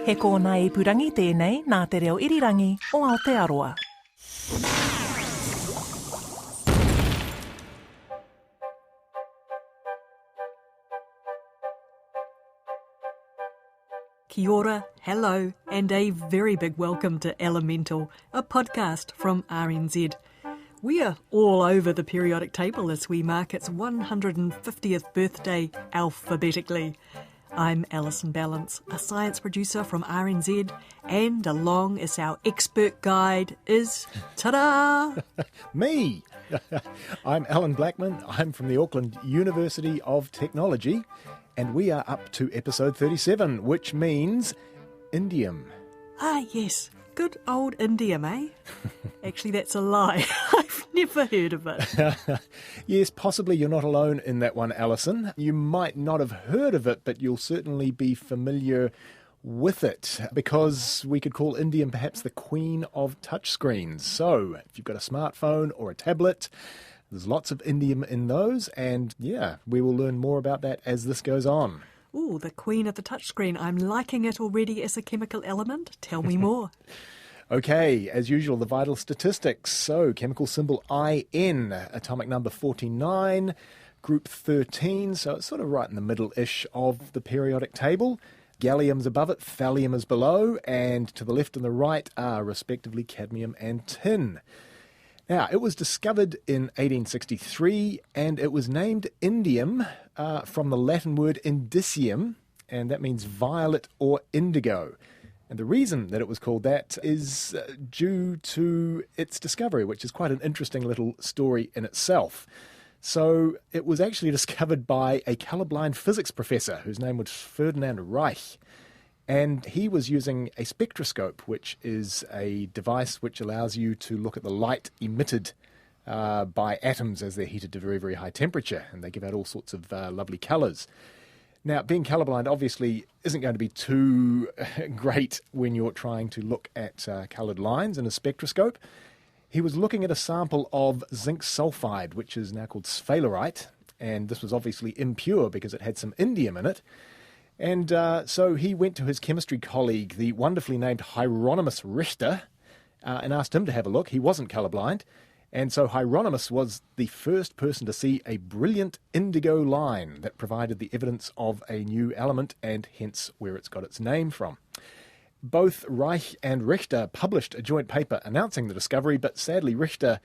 He kōna ipurangi tēnei nā te reo irirangi o Aotearoa. Kia ora, hello, and a very big welcome to Elemental, a podcast from RNZ. We are all over the periodic table as we mark its 150th birthday alphabetically. I'm Alison Ballance, a science producer from RNZ, and along as our expert guide is, ta-da! Me! I'm Allan Blackman. I'm from the Auckland University of Technology, and we are up to episode 37, which means indium. Ah, yes. Good old indium, eh? Actually, that's a lie. I've never heard of it. Yes, possibly you're not alone in that one, Alison. You might not have heard of it, but you'll certainly be familiar with it, because we could call indium perhaps the queen of touchscreens. So, if you've got a smartphone or a tablet, there's lots of indium in those, and yeah, we will learn more about that as this goes on. Ooh, the queen of the touchscreen. I'm liking it already as a chemical element. Tell me more. Okay, as usual, the vital statistics. So, chemical symbol In, atomic number 49, group 13, so it's sort of right in the middle-ish of the periodic table. Gallium's above it, thallium is below, and to the left and the right are respectively cadmium and tin. Now, it was discovered in 1863, and it was named indium from the Latin word indicium, and that means violet or indigo. And the reason that it was called that is due to its discovery, which is quite an interesting little story in itself. So it was actually discovered by a colourblind physics professor whose name was Ferdinand Reich. And he was using a spectroscope, which is a device which allows you to look at the light emitted by atoms as they're heated to very, very high temperature, and they give out all sorts of lovely colours. Now, being colourblind obviously isn't going to be too great when you're trying to look at coloured lines in a spectroscope. He was looking at a sample of zinc sulfide, which is now called sphalerite, and this was obviously impure because it had some indium in it. And so he went to his chemistry colleague, the wonderfully named Hieronymus Richter, and asked him to have a look. He wasn't colourblind. And so Hieronymus was the first person to see a brilliant indigo line that provided the evidence of a new element and hence where it's got its name from. Both Reich and Richter published a joint paper announcing the discovery, but sadly Richter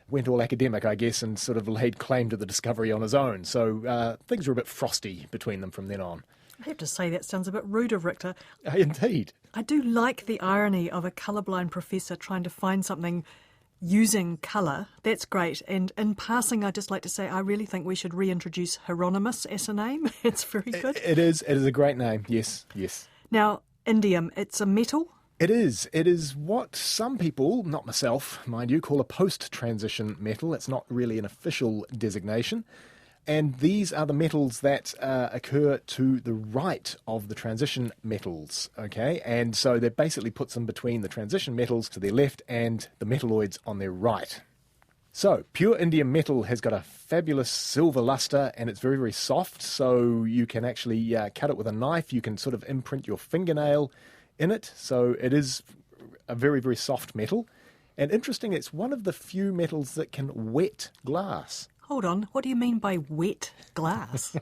went all academic, I guess, and sort of laid claim to the discovery on his own. So things were a bit frosty between them from then on. I have to say that sounds a bit rude of Richter. Indeed. I do like the irony of a colourblind professor trying to find something using colour. That's great. And in passing, I'd just like to say I really think we should reintroduce Hieronymus as a name. It's very good. It is a great name, yes. Now, indium, it's a metal? It is. It is what some people, not myself, mind you, call a post-transition metal. It's not really an official designation. And these are the metals that occur to the right of the transition metals, okay? And so that basically puts them between the transition metals to their left and the metalloids on their right. So, pure indium metal has got a fabulous silver luster and it's very, very soft, so you can actually cut it with a knife. You can sort of imprint your fingernail in it, so it is a very, very soft metal. And interesting, it's one of the few metals that can wet glass. Hold on, what do you mean by wet glass?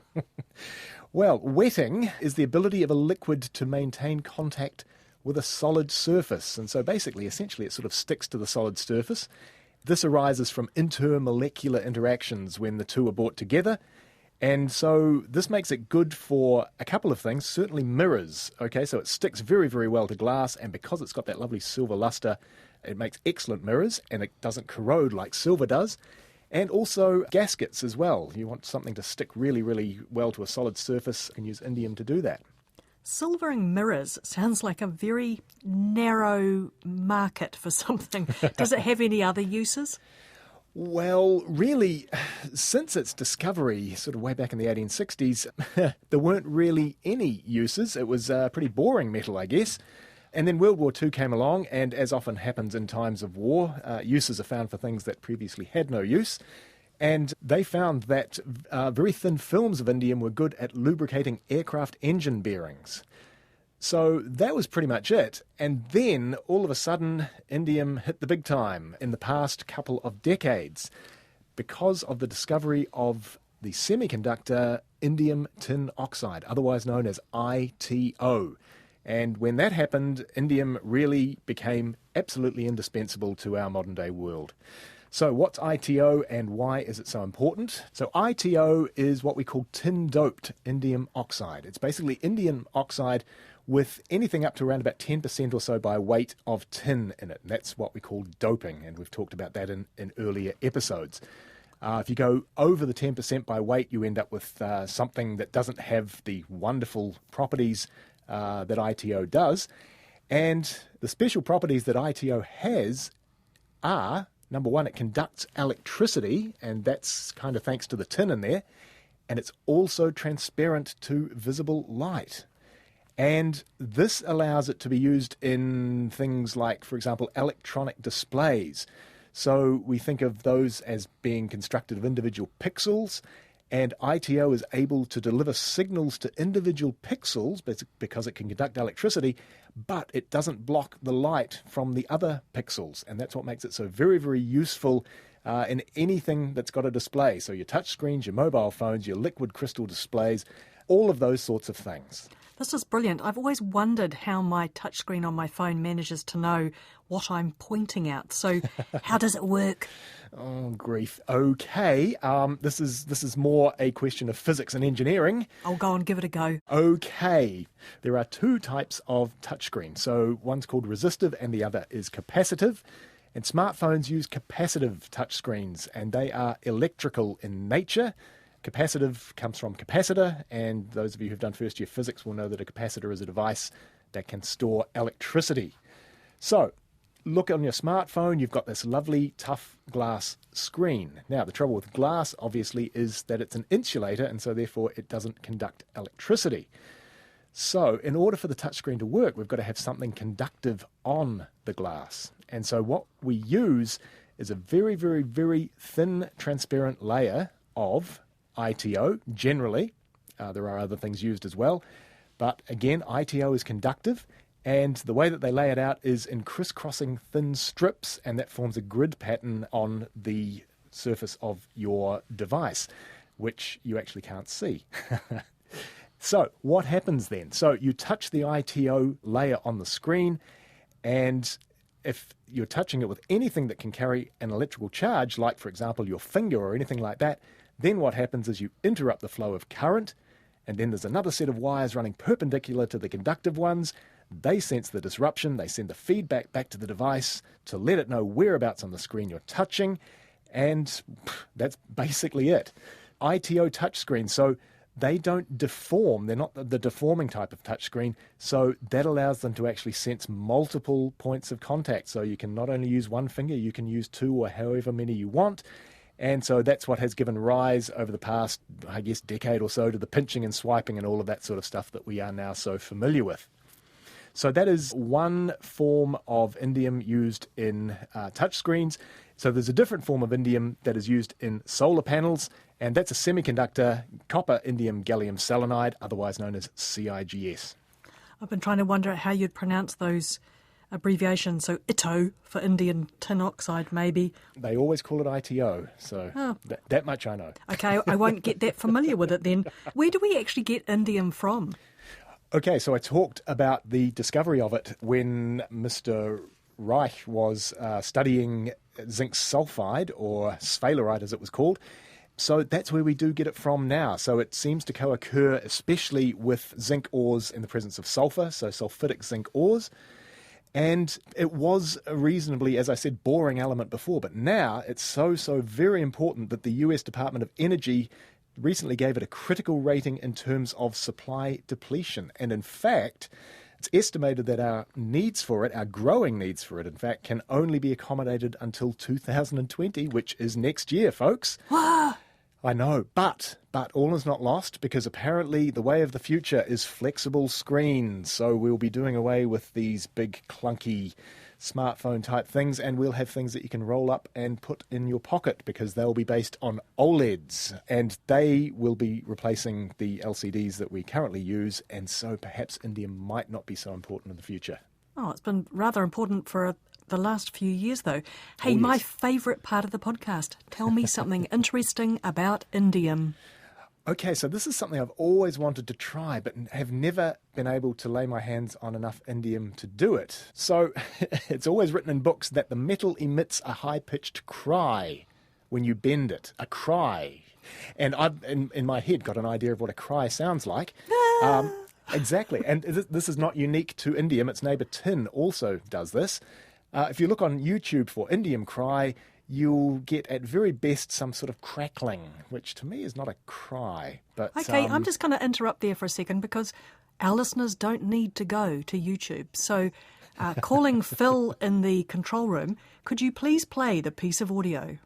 Well, wetting is the ability of a liquid to maintain contact with a solid surface. And so basically, essentially, it sort of sticks to the solid surface. This arises from intermolecular interactions when the two are brought together. And so this makes it good for a couple of things, certainly mirrors. Okay, so it sticks very, very well to glass. And because it's got that lovely silver luster, it makes excellent mirrors and it doesn't corrode like silver does. And also gaskets as well. You want something to stick really, really well to a solid surface and use indium to do that. Silvering mirrors sounds like a very narrow market for something. Does it have any other uses? Well, really, since its discovery, sort of way back in the 1860s, there weren't really any uses. It was a pretty boring metal, I guess. And then World War II came along, and as often happens in times of war, uses are found for things that previously had no use. And they found that very thin films of indium were good at lubricating aircraft engine bearings. So that was pretty much it. And then, all of a sudden, indium hit the big time in the past couple of decades because of the discovery of the semiconductor indium-tin-oxide, otherwise known as ITO. And when that happened, indium really became absolutely indispensable to our modern-day world. So what's ITO and why is it so important? So ITO is what we call tin-doped indium oxide. It's basically indium oxide with anything up to around about 10% or so by weight of tin in it. And that's what we call doping, and we've talked about that in earlier episodes. If you go over the 10% by weight, you end up with something that doesn't have the wonderful properties that ITO does. And the special properties that ITO has are, number one, it conducts electricity, and that's kind of thanks to the tin in there. And it's also transparent to visible light. And this allows it to be used in things like, for example, electronic displays. So we think of those as being constructed of individual pixels, and ITO is able to deliver signals to individual pixels because it can conduct electricity, but it doesn't block the light from the other pixels. And that's what makes it so very, very useful in anything that's got a display. So your touch screens, your mobile phones, your liquid crystal displays, all of those sorts of things. This is brilliant. I've always wondered how my touchscreen on my phone manages to know what I'm pointing at. So how does it work? Oh, grief. Okay, this is more a question of physics and engineering. I'll go and give it a go. Okay, there are two types of touchscreen. So one's called resistive and the other is capacitive. And smartphones use capacitive touchscreens, and they are electrical in nature. Capacitive comes from capacitor, and those of you who've done first year physics will know that a capacitor is a device that can store electricity. So, look on your smartphone, you've got this lovely tough glass screen. Now, the trouble with glass, obviously, is that it's an insulator, and so therefore it doesn't conduct electricity. So, in order for the touchscreen to work, we've got to have something conductive on the glass. And so what we use is a very, very, very thin, transparent layer of ITO, generally. There are other things used as well. But again, ITO is conductive, and the way that they lay it out is in crisscrossing thin strips, and that forms a grid pattern on the surface of your device, which you actually can't see. So what happens then? So you touch the ITO layer on the screen, and if you're touching it with anything that can carry an electrical charge, like, for example, your finger or anything like that, then what happens is you interrupt the flow of current, and then there's another set of wires running perpendicular to the conductive ones. They sense the disruption, they send the feedback back to the device to let it know whereabouts on the screen you're touching, and that's basically it. ITO touchscreens, so they don't deform. They're not the deforming type of touchscreen, so that allows them to actually sense multiple points of contact. So you can not only use one finger, you can use two or however many you want. And so that's what has given rise over the past, I guess, decade or so to the pinching and swiping and all of that sort of stuff that we are now so familiar with. So that is one form of indium used in touchscreens. So there's a different form of indium that is used in solar panels, and that's a semiconductor copper indium gallium selenide, otherwise known as CIGS. I've been trying to wonder how you'd pronounce those abbreviations. So ITO for indium tin oxide, maybe. They always call it ITO, so that much I know. Okay, I won't get that familiar with it then. Where do we actually get indium from? Okay, so I talked about the discovery of it when Mr. Reich was studying zinc sulfide, or sphalerite as it was called. So that's where we do get it from now. So it seems to co-occur especially with zinc ores in the presence of sulfur, so sulfidic zinc ores. And it was a reasonably, as I said, boring element before, but now it's so very important that the US Department of Energy recently gave it a critical rating in terms of supply depletion. And in fact, it's estimated that our needs for it, our growing needs for it, in fact, can only be accommodated until 2020, which is next year, folks. I know, but all is not lost, because apparently the way of the future is flexible screens. So we'll be doing away with these big clunky smartphone type things, and we'll have things that you can roll up and put in your pocket, because they'll be based on OLEDs, and they will be replacing the LCDs that we currently use, and so perhaps indium might not be so important in the future. Oh, it's been rather important for the last few years, though. Hey, Oh, yes. My favourite part of the podcast. Tell me something interesting about indium. Okay, so this is something I've always wanted to try, but have never been able to lay my hands on enough indium to do it. So it's always written in books that the metal emits a high-pitched cry when you bend it, a cry. And I've, in my head, got an idea of what a cry sounds like. Exactly, and this is not unique to indium. Its neighbour tin also does this. If you look on YouTube for indium cry, you'll get at very best some sort of crackling, which to me is not a cry. But Okay, I'm just going to interrupt there for a second because our listeners don't need to go to YouTube. So calling Phil in the control room, could you please play the piece of audio?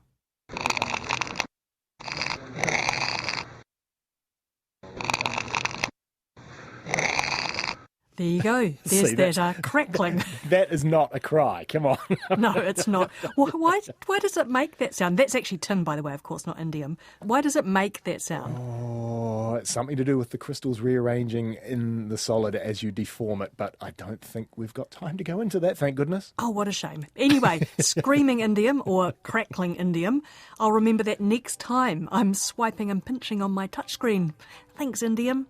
There you go. There's See, that crackling. that is not a cry. Come on. No, it's not. Why does it make that sound? That's actually tin, by the way, of course, not indium. Why does it make that sound? Oh, it's something to do with the crystals rearranging in the solid as you deform it, but I don't think we've got time to go into that, thank goodness. Oh, what a shame. Anyway, screaming indium or crackling indium. I'll remember that next time I'm swiping and pinching on my touchscreen. Thanks, indium.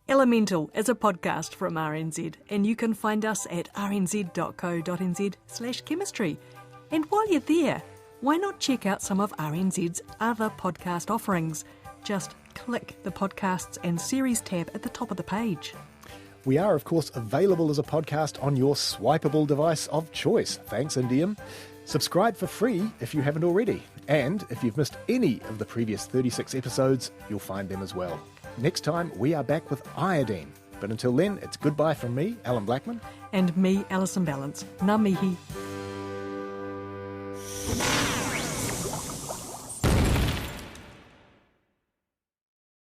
Elemental is a podcast from RNZ, and you can find us at rnz.co.nz/chemistry. And while you're there, why not check out some of RNZ's other podcast offerings? Just click the podcasts and series tab at the top of the page. We are, of course, available as a podcast on your swipeable device of choice. Thanks, indium. Subscribe for free if you haven't already. And if you've missed any of the previous 36 episodes, you'll find them as well. Next time, we are back with iodine. But until then, it's goodbye from me, Allan Blackman. And me, Alison Balance. Ngā mihi.